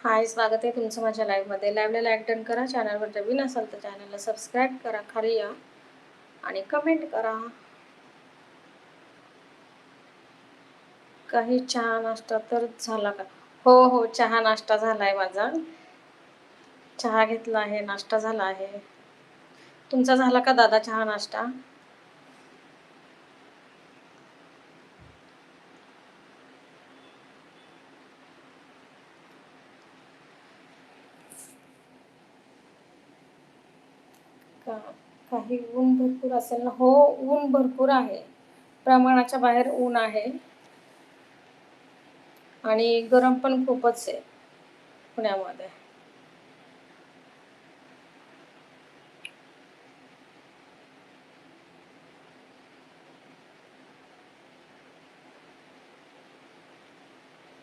हाय, स्वागत आहे तुमचं माझ्या लाईव्हमध्ये. लाईव्हला लाईक डन करा. चॅनलवर नवीन असाल तर चॅनलला सबस्क्राईब करा, खाली या आणि कमेंट करा. काही चहा नाश्ता तर झाला का? हो हो, चहा नाश्ता झाला आहे माझा. चहा घेतला आहे, नाश्ता झाला आहे. तुमचा झाला का दादा चहा नाश्ता? का काही ऊन भरपूर असेल ना? हो, ऊन भरपूर आहे. प्रमाणाच्या बाहेर ऊन आहे आणि गरम पण खूपच आहे पुण्यामध्ये.